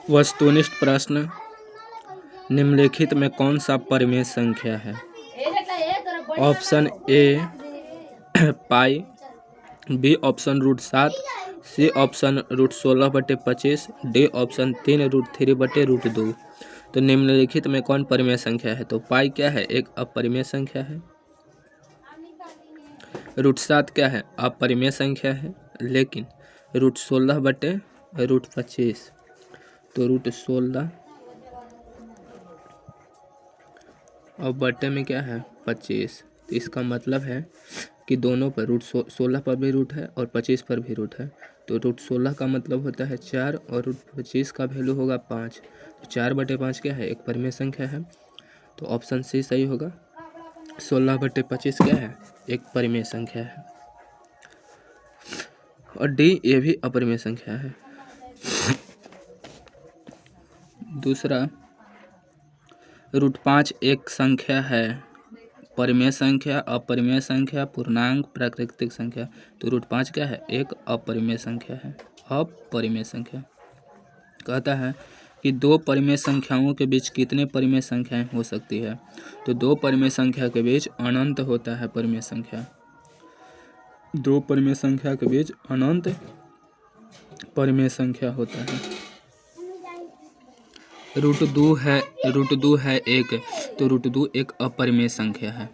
वस्तुनिष्ठ प्रश्न, निम्नलिखित में कौन सा परिमेय संख्या है? Option A pi, B option √7, C option √16/25, D option 3√3/√2। तो निम्नलिखित में कौन परिमेय संख्या है? तो पाई क्या है? एक अपरिमेय संख्या है। √7 क्या है? अपरिमेय संख्या है। लेकिन √16/√25, तो √16 और बटे में क्या है? 25। तो इसका मतलब है कि दोनों पर √16 पर भी रूट है और 25 पर भी रूट है। तो √16 का मतलब होता है 4 और √25 का वैल्यू होगा 5। तो 4/5 क्या है? एक परिमेय संख्या है। तो ऑप्शन सी सही होगा। 16/25 क्या है? एक परिमेय संख्या है। और डी ये भी अपरिमेय संख्या है। दूसरा, √5 एक संख्या है। परिमेय संख्या, अपरिमेय संख्या, पूर्णांक, प्राकृतिक संख्या। तो √5 क्या है? एक अपरिमेय संख्या है। अपरिमेय संख्या कहता है कि दो परिमेय संख्याओं के बीच कितने परिमेय संख्याएं हो सकती है? तो दो परिमेय संख्या के बीच अनंत होता है परिमेय संख्या। दो परिमेय संख्या के बीच अनंत परिमेय संख्या होता है। √2 है एक, तो √2 एक अपरिमेय संख्या है।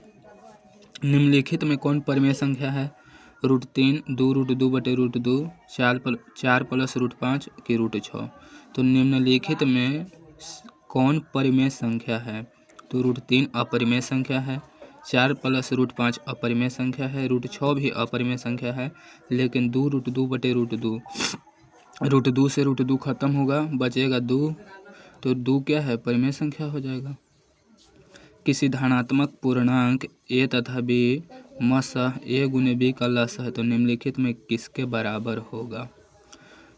निम्नलिखित में कौन परिमेय संख्या है? √3, 2√2/√2, 4 प्लस √5 की √6। तो निम्नलिखित में कौन परिमेय संख्या है? तो √3 अपरिमेय संख्या है, 4 प्लस √5 अपरिमेय संख्या है, √6 भी अपरिमेय संख्या है। लेकिन 2√2/√2, √2 से √2 खत्म होगा, बचेगा 2। तो 2 क्या है? परिमेय संख्या हो जाएगा। किसी धनात्मक पूर्णांक a तथा b मसह a गुने b का लसह तो निम्नलिखित में किसके बराबर होगा?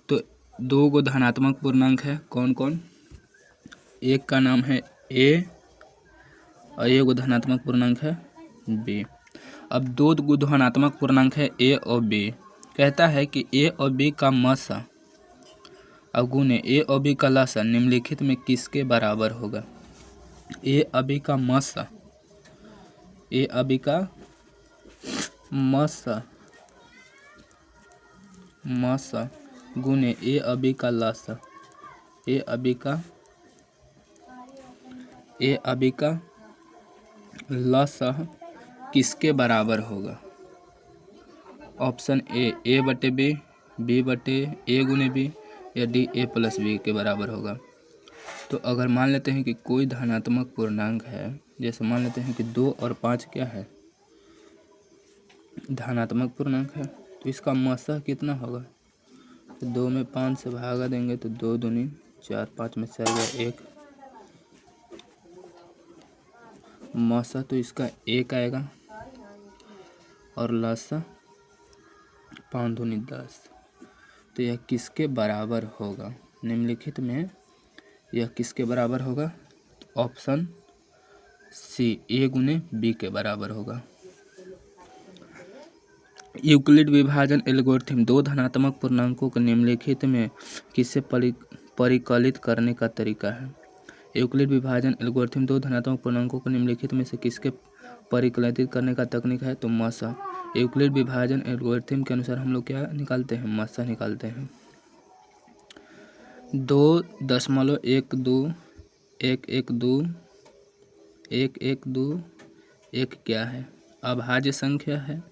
तो दो गो धनात्मक पूर्णांक है। कौन कौन? एक का नाम है a और एक गो धनात्मक पूर्णांक है b। अब दो गो धनात्मक पूर्णांक है a और b। कहता है कि a और b का मसह और गुने a और b का लसह निम्नलिखित में किसके बराबर होगा? a और b का मसह, a और b का मसह गुने a और b का लसह, a और b का लसह किसके बराबर होगा? ऑप्शन ए बटे बी, बी बटे ए गुने बी, या डी a प्लस बी के बराबर होगा। तो अगर मान लेते हैं कि कोई धनात्मक पूर्णांक है, जैसे मान लेते हैं कि 2 और 5 क्या है? धनात्मक पूर्णांक है। तो इसका मसह कितना होगा? तो 2 में 5 से भागा देंगे तो 2 दूनी 4, 5 में 4 गया 1। मसह तो इसका 1 आएगा और लसह 5 दूनी 10। तो यह किसके बराबर होगा? निम्नलिखित में यह किसके बराबर होगा? ऑप्शन सी a गुने b के बराबर होगा। यूक्लिड विभाजन एल्गोरिथम दो धनात्मक पूर्णांकों को निम्नलिखित में किससे परिकलित करने का तरीका है? यूक्लिड विभाजन एल्गोरिथम दो धनात्मक पूर्णांकों को निम्नलिखित में से किसके परिकलित करने का तकनीक है? तो मसह। यूक्लिड विभाजन एल्गोरिथम के अनुसार हम लोग क्या निकालते हैं? मसह निकालते हैं। 2.12 112 112 1 क्या है? अभाज्य संख्या है,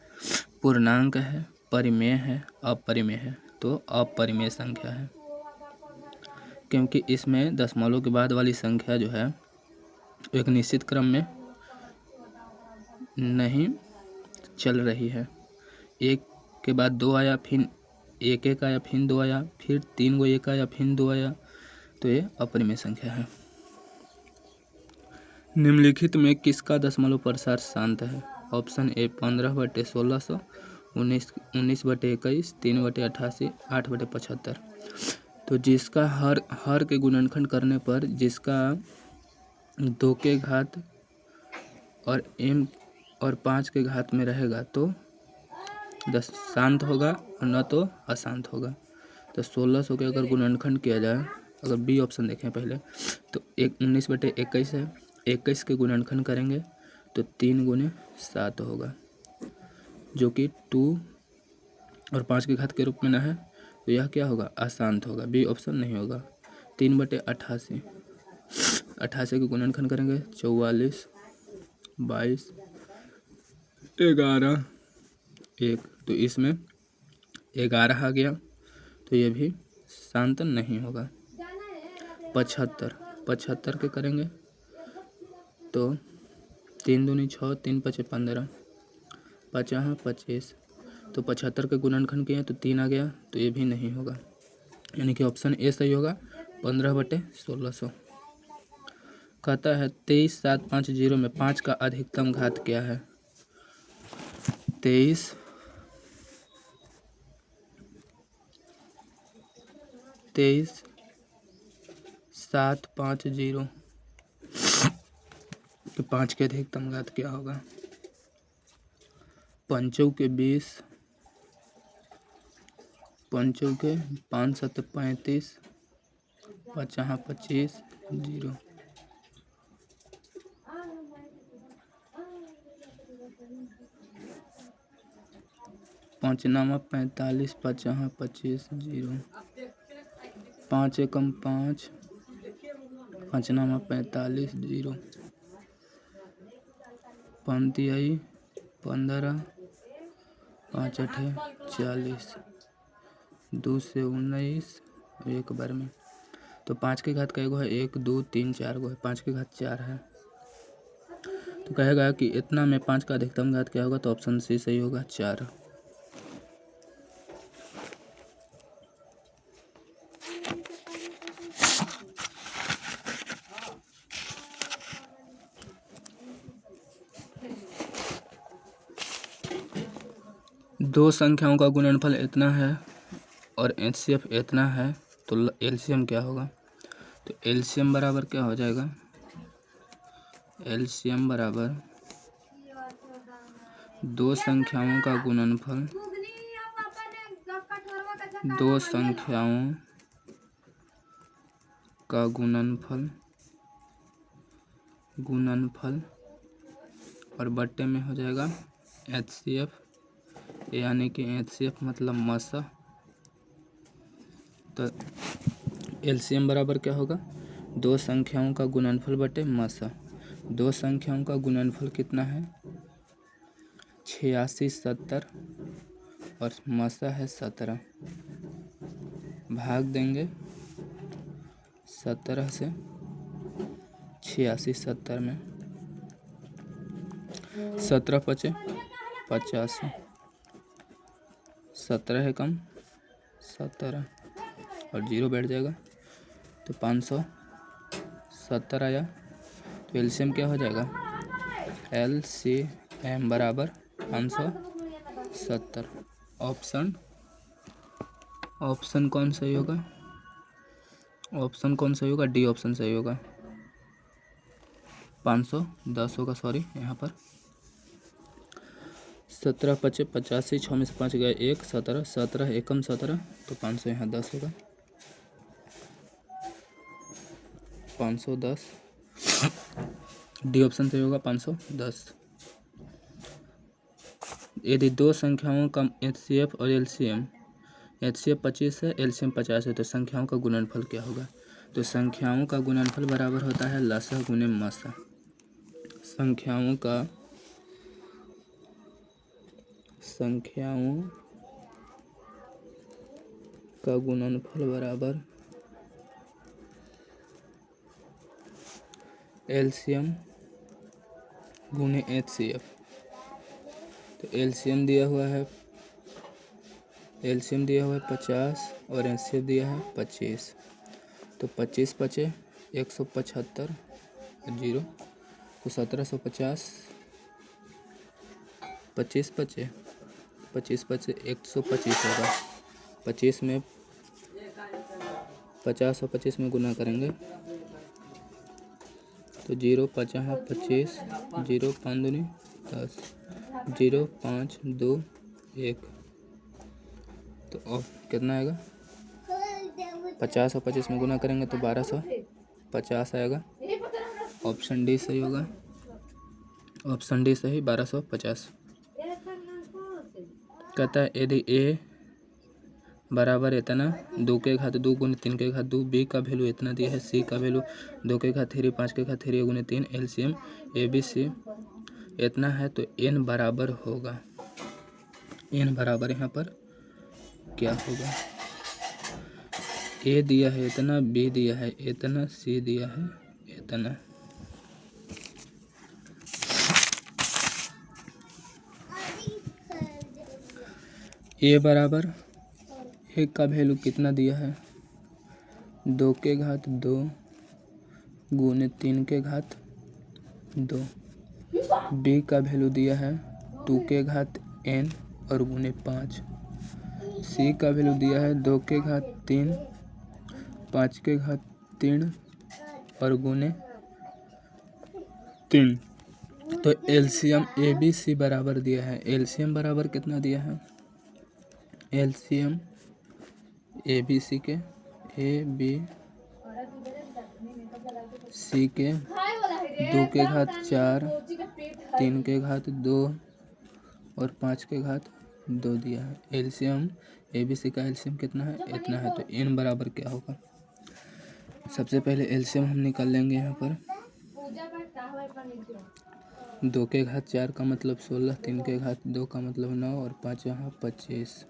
पूर्णांक है, परिमेय है, अपरिमेय है। तो अपरिमेय संख्या है, क्योंकि इसमें दशमलव के बाद वाली संख्या जो है एक निश्चित क्रम में नहीं चल रही है। 1 के बाद 2 आया, फिर 1 आया, फिर 2 आया, फिर 3 गो 1 आया, फिर 2 आया। तो ये अपरिमेय संख्या है। निम्नलिखित में किसका दशमलव प्रसार शांत है? ऑप्शन ए 15/1600, 19/21, 3/88, 8/75। तो जिसका हर के गुणनखंड करने पर जिसका 2 के घात और m और 5 के घात में रहेगा तो शांत होगा और न तो अशांत होगा। तो 1600 के अगर गुणनखंड किया जाए अगर बी ऑप्शन देखें पहले तो 19/21 है, 21 के गुणनखंड करेंगे तो 3 × 7 होगा, जो कि 2 और 5 की घात के रूप में न है, तो यह क्या होगा, अशांत होगा, बी ऑप्शन नहीं होगा। 3/88, 88 के गुणनखंड करेंगे 44, 22, 11, 1, तो इसमें 11 आ गया, तो ये भी शांत नहीं होगा। 75, 75 के करेंगे तो 3 दूनी 6, 3 × 5 = 15, 50 25, तो 75 के गुणनखंड किए तो 3 आ गया, तो ये भी नहीं होगा, यानी कि ऑप्शन ए सही होगा, 15/1600। कहता है 23750 में 5 का अधिकतम घात क्या है। 23750 तो 5 के अधिकतम घात क्या होगा। 5 के 20, 5 के 5 7 35, 50 25 0, 5 9 45, 50 25 0, 5 एकम 5, 5 9 45 0, 5 तिहाई 15, 5 8 40, 2 से 19, 1 बार में, तो 5 की घात का गो है 1 2 3 4 गो है, 5 की घात 4 है, तो कहेगा कि इतना में 5 का अधिकतम घात क्या होगा, तो ऑप्शन सी सही होगा, 4। दो संख्याओं का गुणनफल इतना है और एचसीएफ इतना है, तो एलसीएम क्या होगा। तो एलसीएम बराबर क्या हो जाएगा, एलसीएम बराबर दो संख्याओं का गुणनफल, दो संख्याओं का गुणनफल और बट्टे में हो जाएगा एचसीएफ, यानी कि एचसीएफ मतलब मसा। तो एलसीएम बराबर क्या होगा, दो संख्याओं का गुणनफल बटे मसा। दो संख्याओं का गुणनफल कितना है, 86 70 और मसा है 17, भाग देंगे 17 से 86 70 में, 17 × 5 = 85, 17 एकम 17 और 0 बैठ जाएगा, तो 570 आया। तो एलसीएम क्या हो जाएगा, एलसीएम बराबर 570। ऑप्शन कौन सही होगा, ऑप्शन कौन सही होगा, डी ऑप्शन सही होगा, 510 होगा, सॉरी यहाँ पर 17 × 5 = 85, 6 में से 5 गए 1, 17, 17 एकम 17, तो 500 यहाँ 10 होगा, 510, डी ऑप्शन सही होगा 510। यदि दो संख्याओं का एचसीएफ और एलसीएम, एचसीएफ 25 है, एलसीएम 50 है, तो संख्याओं का गुणनफल क्या होगा। तो संख्याओं का गुणनफल बराबर होता है लसा गुने मसा। संख्याओं का गुणनफल बराबर एलसीएम गुने एचसीएफ। तो एलसीएम दिया हुआ है 50 और एचसीएफ दिया है 25, तो 25 × 5 = 175 0, तो 1750, 25 × 5 = 125 होगा। 25 में 50 और 25 में गुना करेंगे तो 0 50 25, 0 5 दूनी 10, 0 5 2 1, तो कितना आएगा 50 और 25 में गुना करेंगे तो 1250 आएगा। ऑप्शन डी सही होगा। ऑप्शन डी सही 1250। कहता है यदि ए बराबर इतना 2 के घात 2 गुने 3 के घात 2, बी का वैल्यू इतना दिया है, सी का वैल्यू 2 के घात 3 5 के घात 3 गुने 3, एलसीएम ए बी सी इतना है, तो एन बराबर होगा। एन बराबर यहाँ पर क्या होगा? ए दिया है इतना, बी दिया है इतना, सी दिया है इतना। ए बराबर ए का वैल्यू कितना दिया है? 2 के घात 2 गुने 3 के घात 2। बी का वैल्यू दिया है 2 के घात n और गुने 5। सी का वैल्यू दिया है 2 के घात 3 5 के घात 3 और गुने 3। तो एलसीएम ए बी सी बराबर दिया है। एलसीएम बराबर कितना दिया है? एलसीएम ए बी सी के, ए बी सी के 2 के घात 4 3 के घात 2 और 5 के घात 2 दिया है। एलसीएम ए बी सी का एलसीएम कितना है? इतना है। तो एन बराबर क्या होगा? सबसे पहले एलसीएम हम निकाल लेंगे। यहाँ पर 2 के घात 4 का मतलब 16, 3 के घात 2 का मतलब 9 और 5 यहाँ 25।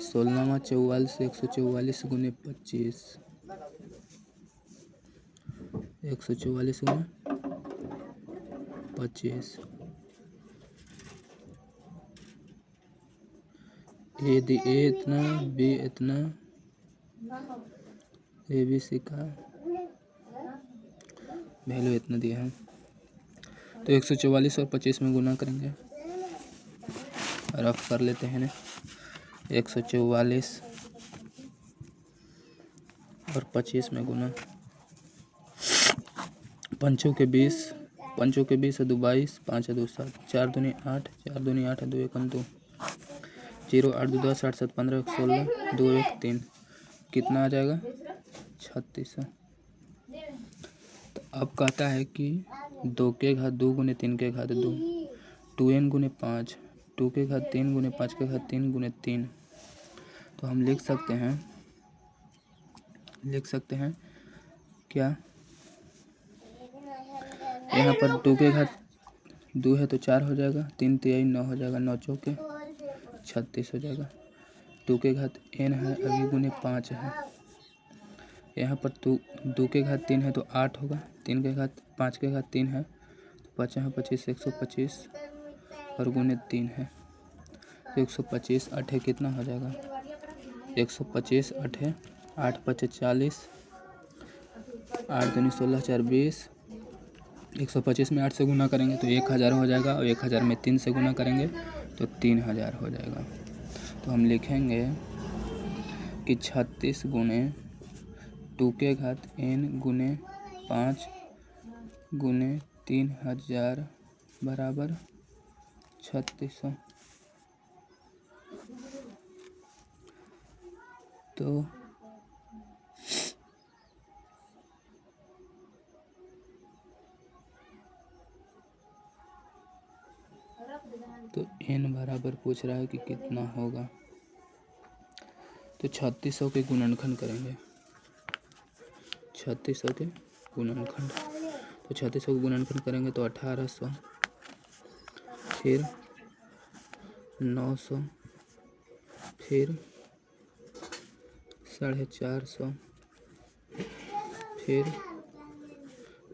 16 44 144 गुने 25, 144 गुने 25। ए इतना, बी इतना, ए बी सी का वैल्यू इतना दिया है। तो 144 और 25 में गुना करेंगे, रफ कर लेते हैं ना। 144 और 25 में गुना, पंचों के 20 है 2 22, 5 है 2 7, 4 दूनी 8, 4 दूनी 8 है 2 1 2, 0 8 2 10 8 7 15 16 2 1 3, कितना आ जाएगा? 3600। तो अब कहता है कि 2 के घात 2 गुने 3 के घात 2, 2n गुने 5, 2 के घात 3 गुने 5 के घात 3 गुने 3। तो हम लिख सकते हैं क्या? यहाँ पर 2 के घात 2 है तो 4 हो जाएगा, 3 3 9 हो जाएगा, 9 चौके 36 हो जाएगा। 2 के घात n है अभी गुने 5 है। यहाँ पर 2 के घात 3 है तो 8 होगा, 3 के घात 5 के घात 3 है तो 5 यहाँ 25 125 और गुने 3 है। 125 8 कितना हो जाएगा? 125 8 8 5 40, 8 दूनी 16 4 20। 125 में 8 से गुना करेंगे तो 1000 हो जाएगा और 1000 में 3 से गुना करेंगे तो 3000 हो जाएगा। तो हम लिखेंगे कि 36 गुने 2 के घात n गुने 5 गुने 3000 बराबर 3600। तो n बराबर पूछ रहा है कि कितना होगा। तो 3600 के गुणनखंड करेंगे। 3600 के गुणनखंड, तो 3600 के गुणनखंड करेंगे तो 1800, फिर 900, फिर 450, फिर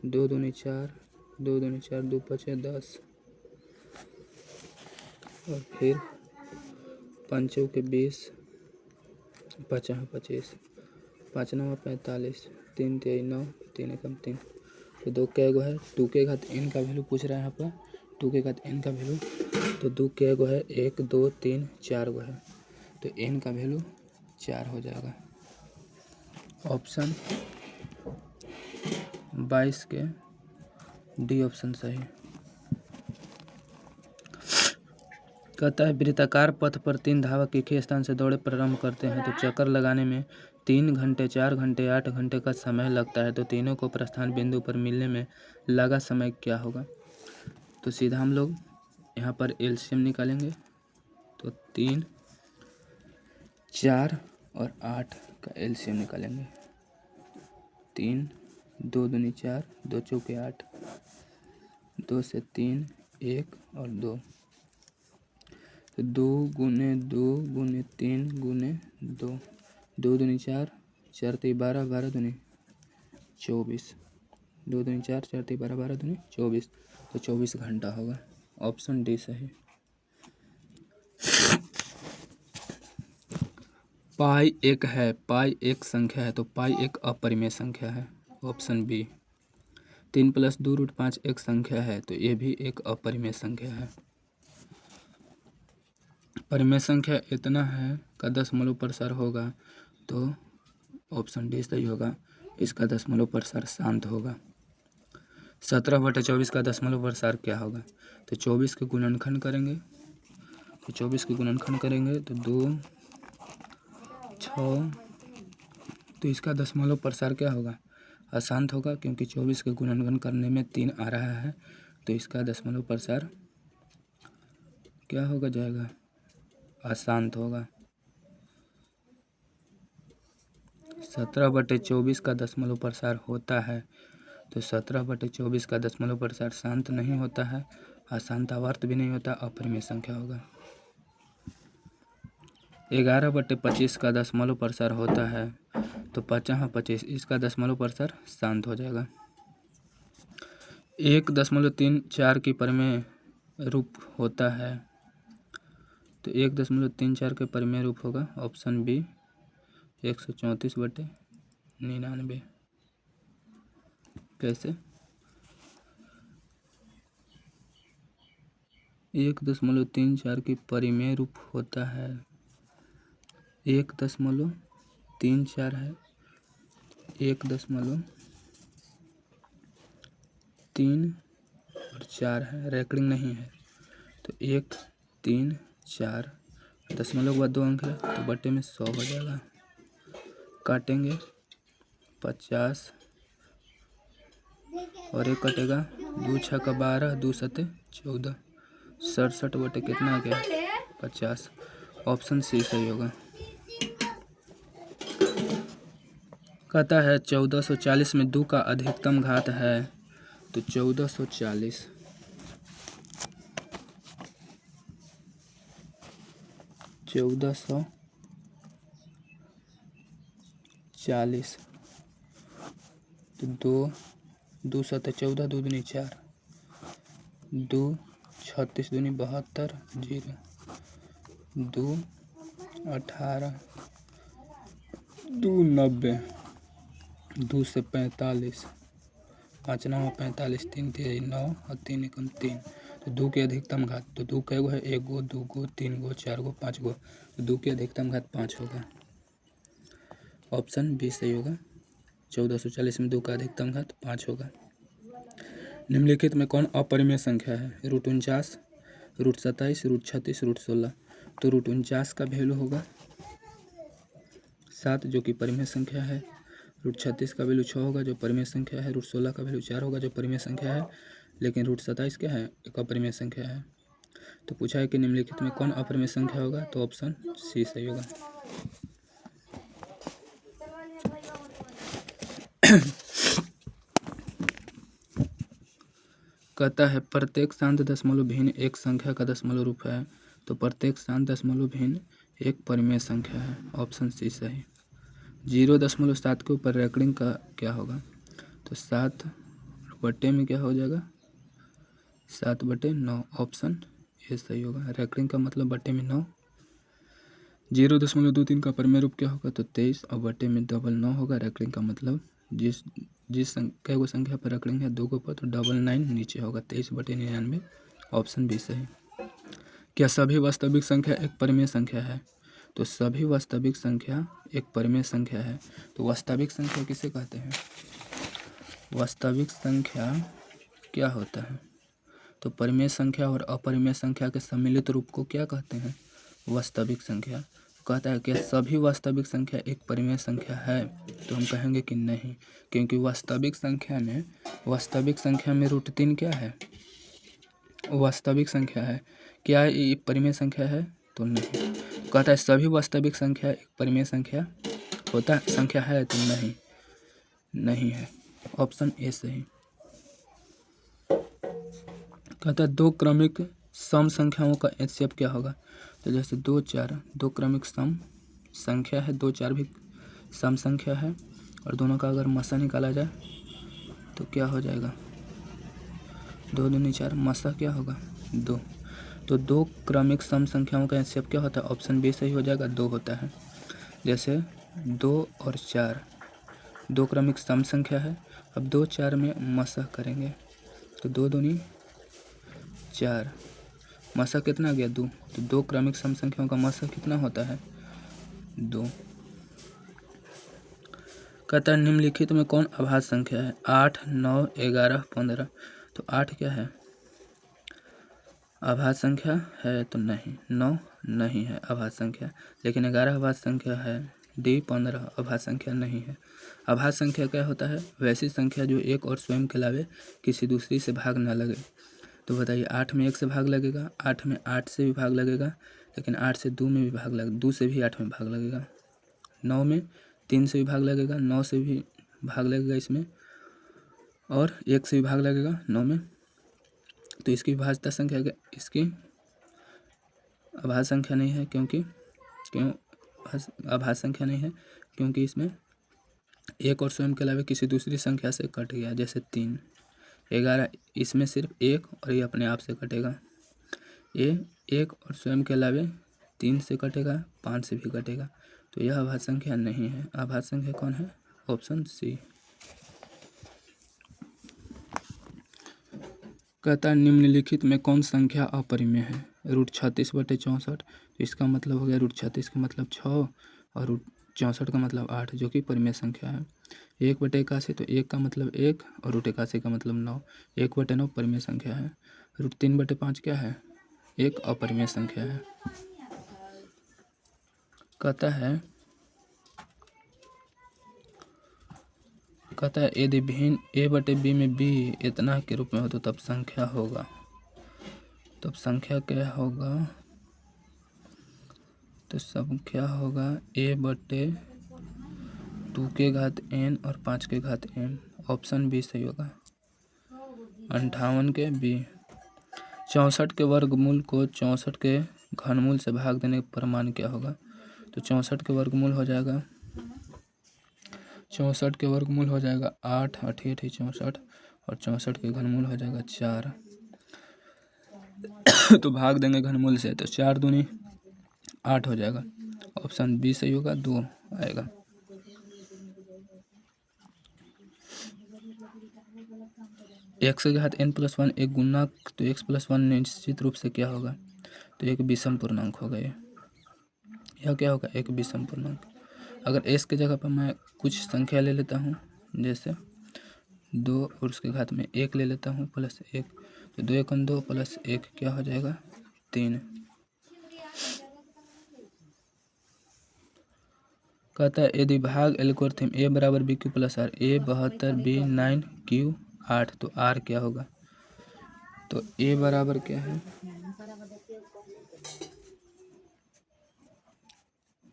2 दूनी 4, 2 दूनी 4 2 5 10 और फिर 5 के 20, 5 25, 5 9 45, 3 3 9, 3 1 3। तो 2 के गो है, 2 के घात n का वैल्यू पूछ रहा है यहाँ पर। 2 के घात n का वैल्यू, तो 2 के गो है 1 2 3 4 गो है, तो n का वैल्यू 4 हो जाएगा। ऑप्शन 22 के डी ऑप्शन सही। कहता है वृत्ताकार पथ पर 3 धावक एक ही स्थान से दौड़े प्रारंभ करते हैं तो चक्कर लगाने में 3 घंटे 4 घंटे 8 घंटे का समय लगता है तो तीनों को प्रस्थान बिंदु पर मिलने में लगा समय क्या होगा। तो सीधा हम लोग यहाँ पर एलसीएम निकालेंगे तो 3 4 और 8 का एलसीएम निकालेंगे। 3 2 दूनी 4 2 चौके 8 2 से 3 1 और 2 तो 2 गुने 2 गुने 3 गुने 2 2 दूनी 4 4 3 12 12 दूनी 24 2 दूनी 4 4 3 12 12 दूनी 24 तो 24 घंटा होगा। ऑप्शन डी सही। पाई एक है, पाई एक संख्या है तो पाई एक अपरिमेय संख्या है। Option B. 3 + 2√5 एक संख्या है तो ये भी एक अपरिमेय संख्या है। परिमेय संख्या इतना है का दशमलव प्रसार होगा तो ऑप्शन डी सही होगा। इसका दशमलव प्रसार शांत होगा। 17/24 का दशमलव प्रसार क्या होगा। तो 24 के गुणनखंड करेंगे तो 24 के गुणनखंड करेंगे तो 2 6 तो इसका दशमलव प्रसार क्या होगा, अशांत होगा क्योंकि 24 के गुणनखंड करने में 3 आ रहा है तो इसका दशमलव प्रसार क्या होगा जाएगा, अशांत होगा। 17/24 का दशमलव प्रसार होता है तो 17/24 का दशमलव प्रसार शांत नहीं होता है, अशांत आवर्त भी नहीं होता, अपरिमेय संख्या होगा। 11/25 का दशमलव प्रसार होता है तो 50/25 इसका दशमलव प्रसार शांत हो जाएगा। 1.34 की परिमेय रूप होता है तो 1.34 के परिमेय रूप होगा। Option B 134/99। कैसे 1.34 की परिमेय रूप होता है, 1.34 है, 1.3 और 4 है, रैकडिंग नहीं है तो 1 3 4 दशमलव के बाद 2 अंक है तो बटे में 100 हो जाएगा। काटेंगे 50 और 1 कटेगा, 2 6 का 12 2 7 14 67 बटे कितना आ गया 50। ऑप्शन सी सही होगा। कहता है 1440 में 2 का अधिकतम घात है तो 1440 तो 2 7 14 2 दूनी 4 2 36 दूनी 72 0 2 18 2 90 2 से 45 5 9 45 3 3 9 और 3 एकम 3 तो 2 के अधिकतम घात तो 2 कै गो है 1 गो 2 गो 3 गो 4 गो 5 गो तो 2 के अधिकतम घात 5 होगा। ऑप्शन बी सही होगा। 1440 में 2 का अधिकतम घात 5 होगा। निम्नलिखित में कौन अपरिमेय संख्या है। √49 √27 √36 √16 तो √49 का वैल्यू होगा 7 जो कि परिमेय संख्या है। √36 का वैल्यू 6 होगा जो परिमेय संख्या है। √16 का वैल्यू 4 होगा जो परिमेय संख्या है। लेकिन √27 क्या है, एक अपरिमेय संख्या है। तो पूछा है कि निम्नलिखित में कौन अपरिमेय संख्या होगा तो ऑप्शन सी सही होगा। कहता है प्रत्येक शांत दशमलव भिन्न एक संख्या का दशमलव रूप है तो प्रत्येक शांत दशमलव भिन्न एक परिमेय संख्या है। ऑप्शन सी सही। 0.7 के ऊपर रैकडिंग का क्या होगा तो 7 बटे में क्या हो जाएगा 7/9। ऑप्शन ए सही होगा। रैकडिंग का मतलब बटे में 9। 0.23 का परिमेय रूप क्या होगा तो 23 और बटे में 9 होगा। रैकडिंग का मतलब जिस कई गो संख्या पर रैकडिंग है 2 के ऊपर तो 9 नीचे होगा 23/99। ऑप्शन बी सही। क्या सभी वास्तविक संख्या एक परिमेय संख्या है तो सभी वास्तविक संख्या एक परिमेय संख्या है। तो वास्तविक संख्या किसे कहते हैं। वास्तविक संख्या क्या होता है तो परिमेय संख्या और अपरिमेय संख्या के सम्मिलित रूप को क्या कहते हैं? वास्तविक संख्या। कहता है कि सभी वास्तविक संख्या एक परिमेय संख्या है, तो हम कहेंगे कि नहीं, क्योंकि वास्तविक संख्या में √3 क्या है? वास्तविक संख्या है। क्या ये परिमेय संख्या है? तो नहीं। कहता है सभी वास्तविक संख्या एक परिमेय संख्या है, तो नहीं है। ऑप्शन ए सही। कहता है दो क्रमिक सम संख्याओं का HCF क्या होगा? तो जैसे 2, 4 दो क्रमिक सम संख्या है, 2, 4 भी सम संख्या है, और दोनों का अगर मसा निकाला जाए तो क्या हो जाएगा? 2 दूनी 4, मसा क्या होगा? 2। तो दो क्रमिक सम संख्याओं का HCF क्या होता है? ऑप्शन बी सही हो जाएगा, 2 होता है। जैसे 2 और 4 दो क्रमिक सम संख्या है। अब 2, 4 में मसा करेंगे तो 2 दूनी 4, मसा कितना आ गया? 2। तो दो क्रमिक सम संख्याओं का मसा कितना होता है? 2। कहता है निम्नलिखित में कौन अभाज्य संख्या है? 8, 9, 11, 15। तो 8 क्या है? अभाज्य संख्या है, तो नहीं। 9 नहीं है अभाज्य संख्या, लेकिन 11 अभाज्य संख्या है। डी 15 अभाज्य संख्या नहीं है। अभाज्य संख्या क्या होता है? वैसी संख्या जो एक और स्वयं के अलावे किसी दूसरी से भाग ना लगे। तो बताइए, 8 में 1 से भाग लगेगा, 8 में 8 से भी भाग लगेगा, लेकिन 8 से 2 में भी भाग लगे, 2 से भी 8 में भाग लगेगा। 9 में 3 से भी भाग लगेगा, 9 से भी भाग लगेगा इसमें, और 1 से भी भाग लगेगा 9 में। तो इसकी विभाज्यता संख्या क्या? इसकी अभाज्य संख्या नहीं है, अभाज्य संख्या नहीं है क्योंकि इसमें एक और स्वयं के अलावा किसी दूसरी संख्या से कट गया। जैसे 3, 11 इसमें सिर्फ 1 और ये अपने आप से कटेगा। ये 1 और स्वयं के अलावे 3 से कटेगा, 5 से भी कटेगा, तो यह अभाज्य संख्या नहीं है। अभाज्य संख्या कौन है? Option C. कहता है निम्नलिखित में कौन संख्या अपरिमेय है? √36/64। तो इसका मतलब हो गया √36 का मतलब 6 और √64 का मतलब 8, जो कि परिमेय संख्या है। 1/81, तो 1 का मतलब 1 और √81 का मतलब 9। 1/9 परिमेय संख्या है। √3/5 क्या है? एक अपरिमेय संख्या है। कहता है यदि भिन्न a/b में b इतना के रूप में हो तो तब संख्या होगा। तब संख्या क्या होगा? तो संख्या होगा a/2 के घात n और 5 के घात m। ऑप्शन बी सही होगा। 58 के b। 64 के वर्गमूल को 64 के घनमूल से भाग देने का प्रमाण क्या होगा? तो 64 के वर्गमूल हो जाएगा 64 के वर्गमूल हो जाएगा 8, 8 64, और 64 के घनमूल हो जाएगा 4। तो भाग देंगे घनमूल से, तो 4 दूनी 8 हो जाएगा। ऑप्शन बी सही होगा, 2 आएगा। x के घात n+1 एक गुणक, तो x+1 निश्चित रूप से क्या होगा? तो एक विषम पूर्णांक होगा। यह क्या होगा? एक विषम पूर्णांक। अगर s के जगह पर मैं कुछ संख्या ले लेता हूँ, जैसे 2 और उसके घात में 1 ले लेता हूँ +1, तो 2 × 2 + 1 क्या हो जाएगा? 3। कहता है यदि भाग algorithm a = bq + r, a 72, b 9, q 8, तो r क्या होगा? तो a बराबर क्या है?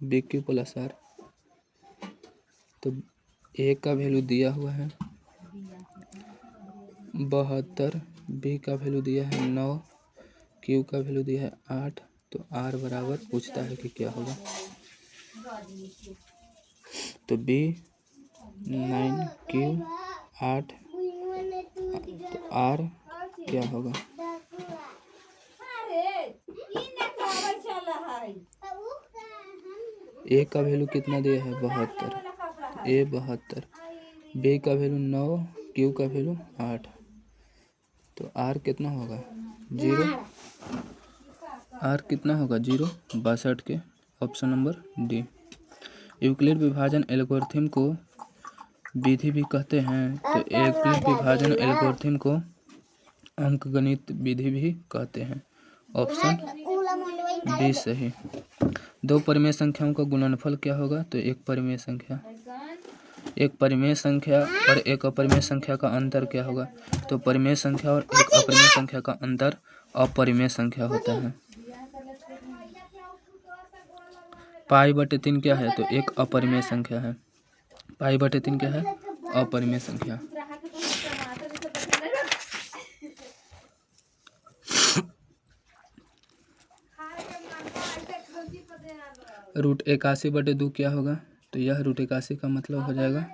bq + r। तो a का वैल्यू दिया हुआ है 72, b का वैल्यू दिया है 9, q का वैल्यू दिया है 8, तो r बराबर पूछता है कि क्या होगा? तो b 9, q 8, तो r क्या होगा? a का वैल्यू कितना दिया है? 72, a 72, b का वैल्यू 9, q का वैल्यू 8, तो r कितना होगा? 0। r कितना होगा? 0। 62 के ऑप्शन नंबर डी। यूक्लिड विभाजन एल्गोरिथम को विधि भी कहते हैं। तो यूक्लिड विभाजन एल्गोरिथम को अंकगणित विधि भी कहते हैं। ऑप्शन बी सही। दो परिमेय संख्याओं का गुणनफल क्या होगा? तो एक परिमेय संख्या और एक अपरिमेय संख्या का अंतर क्या होगा? तो परिमेय संख्या और एक अपरिमेय संख्या का अंतर अपरिमेय संख्या होता है। π/3 क्या है? तो एक अपरिमेय संख्या है। π/3 क्या है? अपरिमेय संख्या। √81/2 क्या होगा? तो यह √81 का मतलब हो जाएगा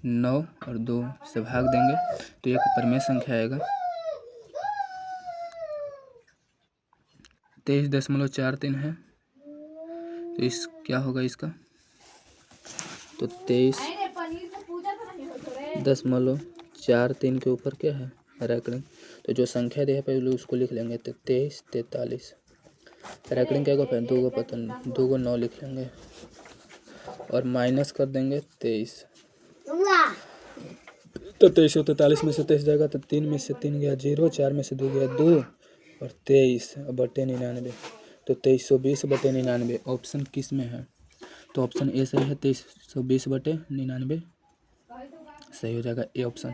9 और 2 से भाग देंगे तो एक परिमेय संख्या आएगा। 23.43 है तो इस क्या होगा इसका? तो 23.43 के ऊपर क्या है? रैकडिंग। तो जो संख्या दिया पहले उसको लिख लेंगे। तो 23, 43 रैकडिंग क्या होगा? 2 को पता नहीं, 2 को 9 लिख लेंगे और माइनस कर देंगे 23। तो 2343 में से 23 जाएगा तो 3 में से 3 गया 0, 4 में से 2 गया 2 और 23/99। तो 2320/99 ऑप्शन किस में है? तो ऑप्शन ए सही है। 2320/99 सही हो जाएगा ए ऑप्शन।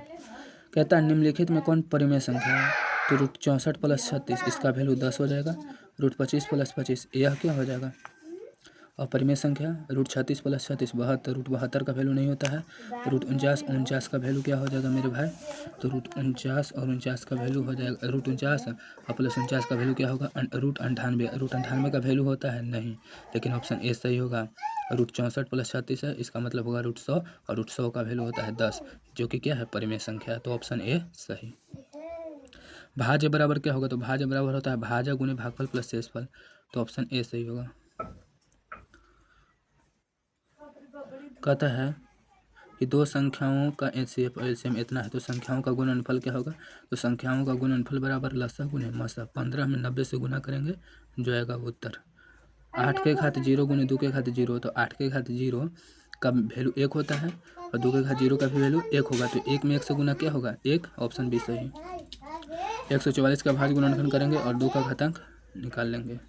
कहता है निम्नलिखित में कौन परिमेय संख्या है? तो √64 + 36 इसका वैल्यू 10 हो जाएगा। √25 + 25 यह क्या हो जाएगा? अपरिमेय संख्या। √36 + 36 72, √72 का वैल्यू नहीं होता है। √49 का वैल्यू क्या हो जाएगा मेरे भाई? तो √49 और 49 का वैल्यू हो जाएगा √49 और +49 का वैल्यू क्या होगा? √98। √98 का वैल्यू होता है नहीं, लेकिन ऑप्शन ए सही होगा। √64 + 36 है, इसका मतलब होगा √100 और √100 का वैल्यू होता है 10, जो कि क्या है? परिमेय संख्या। तो ऑप्शन ए सही। भाज्य बराबर क्या होगा? तो भाज्य बराबर होता है भाज्य गुणे भागफल प्लस शेषफल। तो ऑप्शन ए सही होगा। कहता है कि दो संख्याओं का एलसीएम इतना है तो संख्याओं का गुणनफल क्या होगा? तो संख्याओं का गुणनफल बराबर लसाअ गुणे मसाअ। 15 में 90 से गुना करेंगे जो आएगा उत्तर। 8 के घात 0 गुणे 2 के घात 0, तो 8 के घात 0 का वैल्यू 1 होता है और 2 के घात 0 का भी वैल्यू 1 होगा। तो 1 में 1 से गुना क्या होगा? 1। ऑप्शन बी सही। 144 का भाज्य गुणनखंड करेंगे और 2 का घातांक निकाल लेंगे।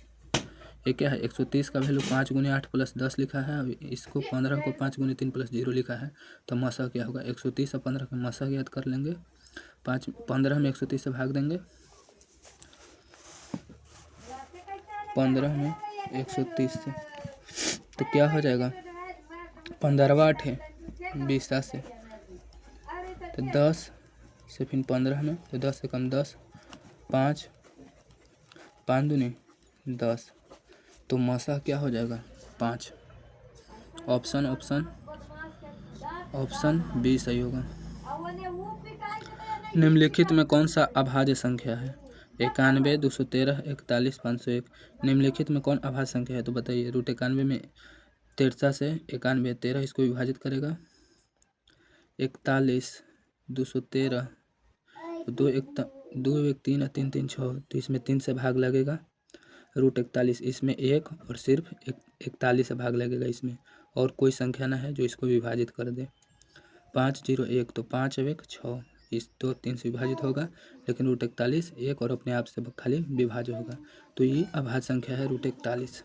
ये क्या है? 130 का वैल्यू 5 × 8 + 10 लिखा है। अब इसको 15 को 5 × 3 + 0 लिखा है। तो मसा क्या होगा? 130 और 15 का मसा याद कर लेंगे। 15 में 130 से भाग देंगे। 15 में 130 से तो क्या हो जाएगा? 15 8 है 20 से तो 10 से फिर 15 में तो 10 से कम 10, 5 5 दूनी 10, तो मसा क्या हो जाएगा? 5। ऑप्शन बी सही होगा। निम्नलिखित में कौन सा अभाज्य संख्या है? 91, 213, 41, 501। निम्नलिखित में कौन अभाज्य संख्या है? तो बताइए। √91 में 13 से 91 13 इसको विभाजित करेगा। 41, 213 तो 2 1 3 और 3 3 6 तो इसमें 3 से भाग लगेगा। √41 इसमें 1 और सिर्फ 41 से भाग लगेगा इसमें, और कोई संख्या ना है जो इसको विभाजित कर दे। 5 0 1 तो 5 1 6 इस 2 3 से विभाजित होगा, लेकिन √41 1 और अपने आप से खाली विभाज्य होगा। तो ये अभाज्य संख्या है √41।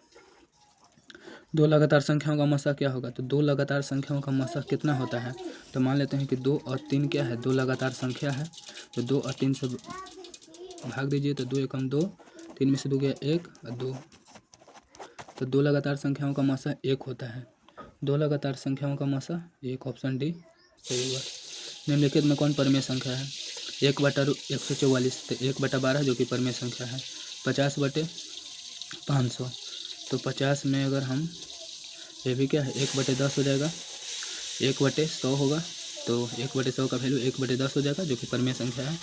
दो लगातार संख्याओं का मसा क्या होगा? तो दो लगातार संख्याओं का मसा कितना होता है? तो मान लेते हैं कि 2 और 3 क्या है? दो लगातार संख्या है। तो 2 और 3 से भाग दीजिए तो 2 एकम 2, 3 में से 2 गया 1 और 2। तो दो लगातार संख्याओं का मसा 1 होता है। दो लगातार संख्याओं का मसा 1। ऑप्शन डी सही होगा। निम्नलिखित में कौन परिमेय संख्या है? 1/144 तो 1/12 जो कि परिमेय संख्या है। 50/500 तो 50 में अगर हम ये भी क्या है? 1/10 हो जाएगा। 1/100 होगा तो 1/100 का वैल्यू 1/10 हो जाएगा, जो कि परिमेय संख्या है।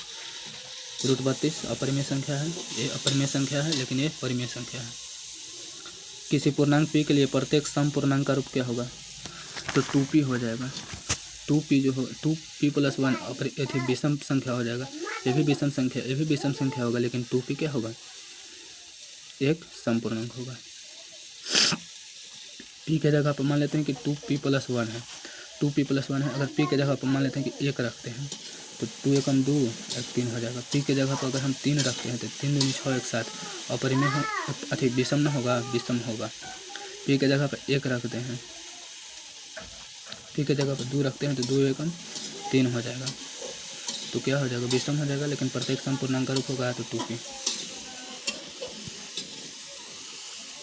√32 अपरिमेय संख्या है। ये अपरिमेय संख्या है लेकिन ये परिमेय संख्या है। किसी पूर्णांक p के लिए प्रत्येक सम पूर्णांक का रूप क्या होगा? तो 2p हो जाएगा। 2p जो हो 2p + 1 विषम संख्या हो जाएगा। ये भी विषम संख्या होगा, लेकिन 2p क्या होगा? एक सम पूर्णांक होगा। p के जगह पर मान लेते हैं कि 2p + 1 है। 2p + 1 है, अगर p के जगह पर मान लेते हैं कि 1 रखते हैं तो 2 एकम 2 एक 3 हो जाएगा। पी के जगह पर अगर हम 3 रखते हैं तो 3 दूनी 6 एक 7 अपरिमेय हो अति विषम न होगा, विषम होगा। पी के जगह पर 1 रखते हैं, पी के जगह पर 2 रखते हैं तो 2 एकम 3 हो जाएगा। तो क्या हो जाएगा, विषम हो जाएगा, लेकिन प्रत्येक सम पूर्णांक रूप होगा तो 2p।